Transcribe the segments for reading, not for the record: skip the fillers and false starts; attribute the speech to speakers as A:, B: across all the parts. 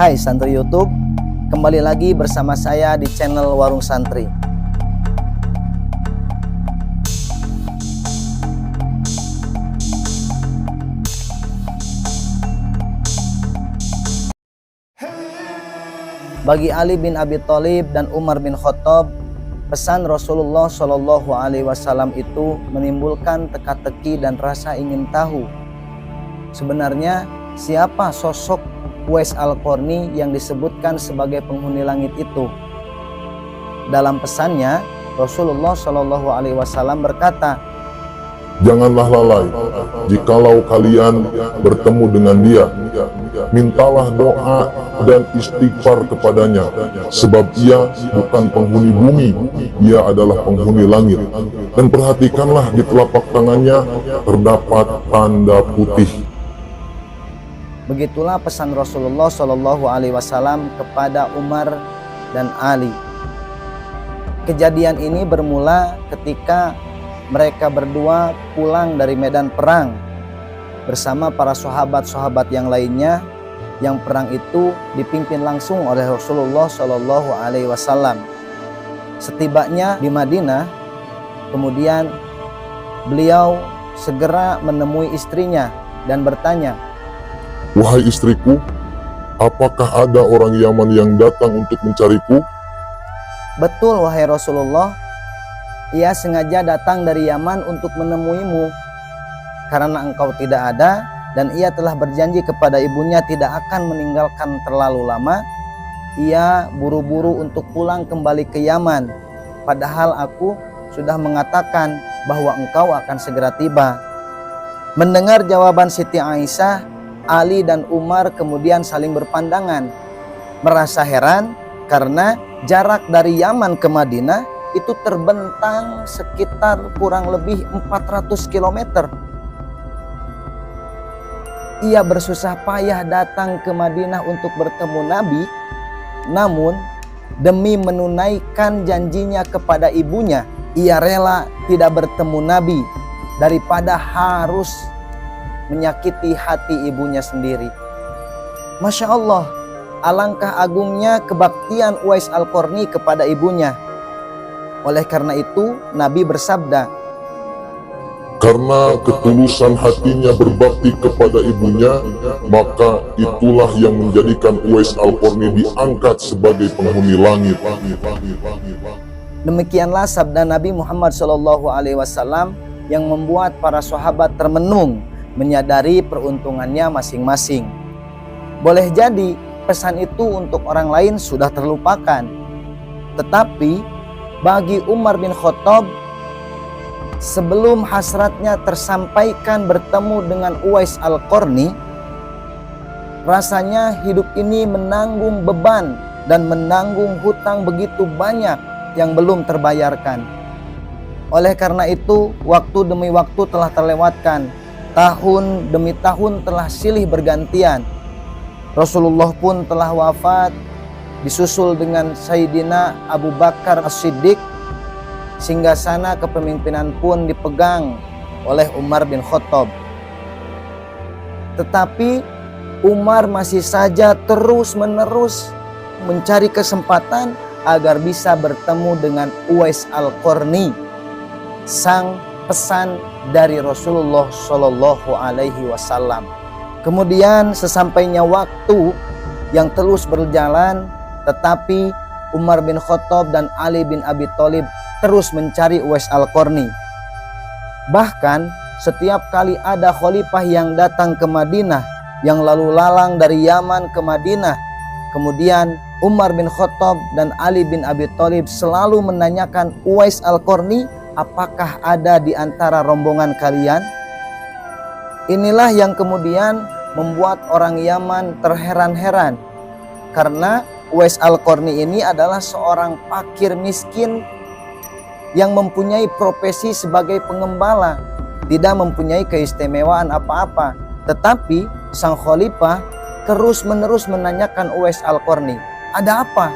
A: Hai Santri YouTube, kembali lagi bersama saya di channel Warung Santri. Bagi Ali bin Abi Thalib dan Umar bin Khattab, pesan Rasulullah Shallallahu Alaihi Wasallam itu menimbulkan teka-teki dan rasa ingin tahu. Sebenarnya siapa sosok Uwais Al-Qarni yang disebutkan sebagai penghuni langit itu? Dalam pesannya, Rasulullah Shallallahu Alaihi Wasallam berkata,
B: "Janganlah lalai, jikalau kalian bertemu dengan dia, mintalah doa dan istighfar kepadanya, sebab ia bukan penghuni bumi, ia adalah penghuni langit. Dan perhatikanlah di telapak tangannya terdapat tanda putih."
A: Begitulah pesan Rasulullah Shallallahu Alaihi Wasallam kepada Umar dan Ali. Kejadian ini bermula ketika mereka berdua pulang dari medan perang bersama para sahabat-sahabat yang lainnya, yang perang itu dipimpin langsung oleh Rasulullah Shallallahu Alaihi Wasallam. Setibanya di Madinah, kemudian beliau segera menemui istrinya dan bertanya,
B: "Wahai istriku, apakah ada orang Yaman yang datang untuk mencariku?"
A: "Betul wahai Rasulullah, ia sengaja datang dari Yaman untuk menemuimu karena engkau tidak ada, dan ia telah berjanji kepada ibunya tidak akan meninggalkan terlalu lama. Ia buru-buru untuk pulang kembali ke Yaman, padahal aku sudah mengatakan bahwa engkau akan segera tiba." Mendengar jawaban Siti Aisyah, Ali dan Umar kemudian saling berpandangan, merasa heran karena jarak dari Yaman ke Madinah itu terbentang sekitar kurang lebih 400 km. Ia bersusah payah datang ke Madinah untuk bertemu Nabi, namun demi menunaikan janjinya kepada ibunya, ia rela tidak bertemu Nabi daripada harus menyakiti hati ibunya sendiri. Masya Allah, alangkah agungnya kebaktian Uwais Al-Qarni kepada ibunya. Oleh karena itu Nabi bersabda,
B: "Karena ketulusan hatinya berbakti kepada ibunya, maka itulah yang menjadikan Uwais Al-Qarni diangkat sebagai penghuni langit."
A: Demikianlah sabda Nabi Muhammad SAW yang membuat para sahabat termenung, menyadari peruntungannya masing-masing. Boleh jadi pesan itu untuk orang lain sudah terlupakan, tetapi bagi Umar bin Khattab, sebelum hasratnya tersampaikan bertemu dengan Uwais Al-Qarni, rasanya hidup ini menanggung beban dan menanggung hutang begitu banyak yang belum terbayarkan. Oleh karena itu, waktu demi waktu telah terlewatkan, tahun demi tahun telah silih bergantian. Rasulullah pun telah wafat, disusul dengan Sayyidina Abu Bakar As-Siddiq. Singgasana kepemimpinan pun dipegang oleh Umar bin Khattab. Tetapi Umar masih saja terus-menerus mencari kesempatan agar bisa bertemu dengan Uwais Al-Qarni, sang pesan dari Rasulullah Shallallahu Alaihi Wasallam. Kemudian sesampainya waktu yang terus berjalan, tetapi Umar bin Khattab dan Ali bin Abi Thalib terus mencari Uwais Al-Qarni. Bahkan setiap kali ada khalifah yang datang ke Madinah, yang lalu lalang dari Yaman ke Madinah, kemudian Umar bin Khattab dan Ali bin Abi Thalib selalu menanyakan, "Uwais Al-Qarni, apakah ada di antara rombongan kalian?" Inilah yang kemudian membuat orang Yaman terheran-heran, karena Uwais Al-Qarni ini adalah seorang fakir miskin yang mempunyai profesi sebagai pengembala, tidak mempunyai keistimewaan apa-apa. Tetapi sang khalifah terus-menerus menanyakan Uwais Al-Qarni, "Ada apa?"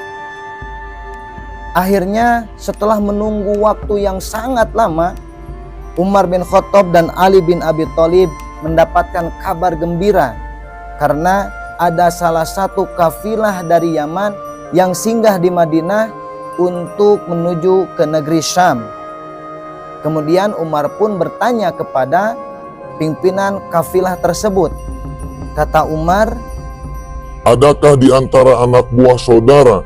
A: Akhirnya setelah menunggu waktu yang sangat lama, Umar bin Khattab dan Ali bin Abi Thalib mendapatkan kabar gembira karena ada salah satu kafilah dari Yaman yang singgah di Madinah untuk menuju ke negeri Syam. Kemudian Umar pun bertanya kepada pimpinan kafilah tersebut. Kata Umar,
B: adakah di antara anak buah saudara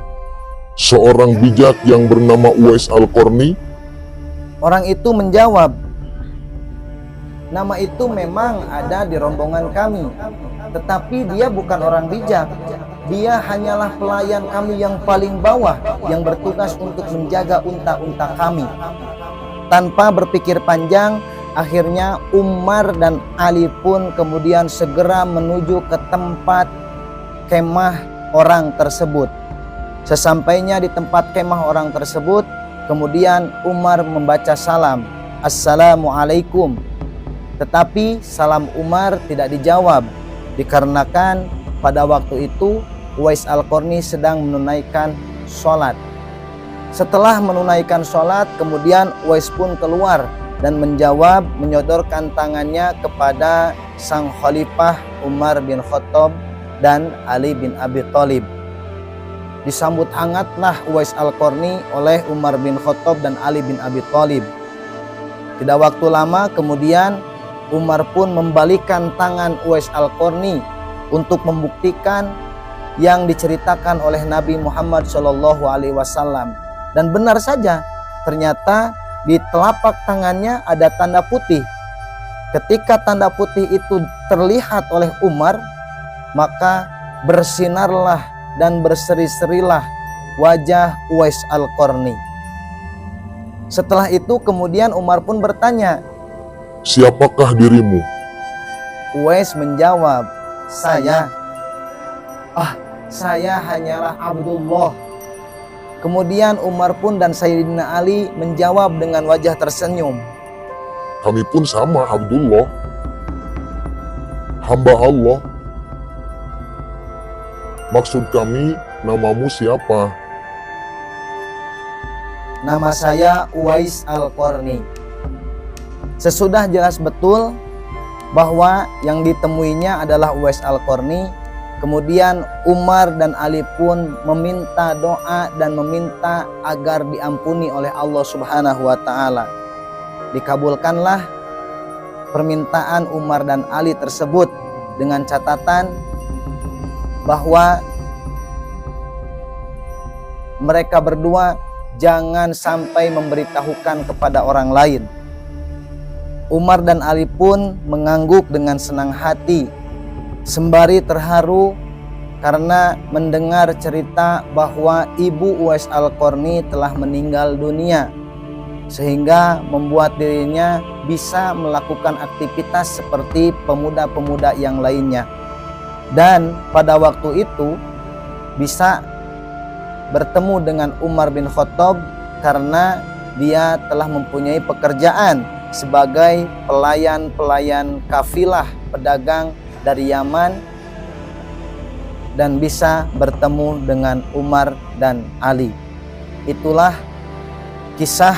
B: seorang bijak yang bernama Uwais Al-Qarni?
A: Orang itu menjawab, nama itu memang ada di rombongan kami, tetapi dia bukan orang bijak. Dia hanyalah pelayan kami yang paling bawah yang bertugas untuk menjaga unta-unta kami. Tanpa berpikir panjang, akhirnya Umar dan Ali pun kemudian segera menuju ke tempat kemah orang tersebut. Sesampainya di tempat kemah orang tersebut, kemudian Umar membaca salam, Assalamualaikum. Tetapi salam Umar tidak dijawab, dikarenakan pada waktu itu Uwais Al-Qarni sedang menunaikan sholat. Setelah menunaikan sholat, kemudian Uwais pun keluar dan menjawab, menyodorkan tangannya kepada sang khalifah Umar bin Khattab dan Ali bin Abi Thalib. Disambut hangatlah Uwais Al-Qarni oleh Umar bin Khattab dan Ali bin Abi Thalib. Tidak waktu lama kemudian Umar pun membalikkan tangan Uwais Al-Qarni untuk membuktikan yang diceritakan oleh Nabi Muhammad SAW. Dan benar saja, ternyata di telapak tangannya ada tanda putih. Ketika tanda putih itu terlihat oleh Umar, maka bersinarlah dan berseri-serilah wajah Uwais Al-Qarni. Setelah itu kemudian Umar pun bertanya,
B: siapakah dirimu?
A: Uwais menjawab, saya hanyalah Abdullah. Kemudian Umar pun dan Sayyidina Ali menjawab dengan wajah tersenyum,
B: kami pun sama, Abdullah, hamba Allah. Maksud kami, namamu siapa?
A: Nama saya Uwais Al-Qarni. Sesudah jelas betul bahwa yang ditemuinya adalah Uwais Al-Qarni, kemudian Umar dan Ali pun meminta doa dan meminta agar diampuni oleh Allah Subhanahu wa Ta'ala. Dikabulkanlah permintaan Umar dan Ali tersebut dengan catatan bahwa mereka berdua jangan sampai memberitahukan kepada orang lain. Umar dan Ali pun mengangguk dengan senang hati, sembari terharu karena mendengar cerita bahwa ibu Uwais Al-Qarni telah meninggal dunia, sehingga membuat dirinya bisa melakukan aktivitas seperti pemuda-pemuda yang lainnya. Dan pada waktu itu bisa bertemu dengan Umar bin Khattab karena dia telah mempunyai pekerjaan sebagai pelayan-pelayan kafilah pedagang dari Yaman dan bisa bertemu dengan Umar dan Ali. Itulah kisah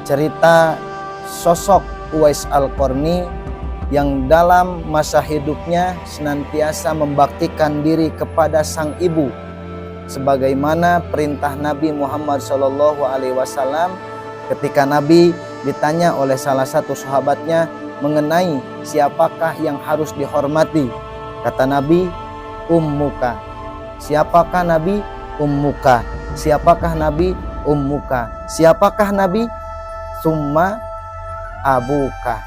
A: cerita sosok Uwais Al-Qarni yang dalam masa hidupnya senantiasa membaktikan diri kepada sang ibu, sebagaimana perintah Nabi Muhammad SAW ketika Nabi ditanya oleh salah satu sahabatnya mengenai siapakah yang harus dihormati. Kata Nabi, ummuka. Siapakah Nabi? Ummuka. Siapakah Nabi? Ummuka. Siapakah Nabi? Summa abuka.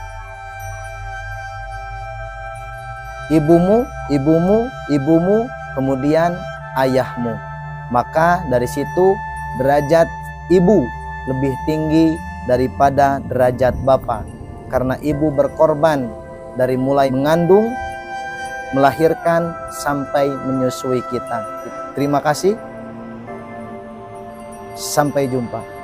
A: Ibumu, ibumu, ibumu, kemudian ayahmu. Maka dari situ derajat ibu lebih tinggi daripada derajat bapak, karena ibu berkorban dari mulai mengandung, melahirkan sampai menyusui kita. Terima kasih. Sampai jumpa.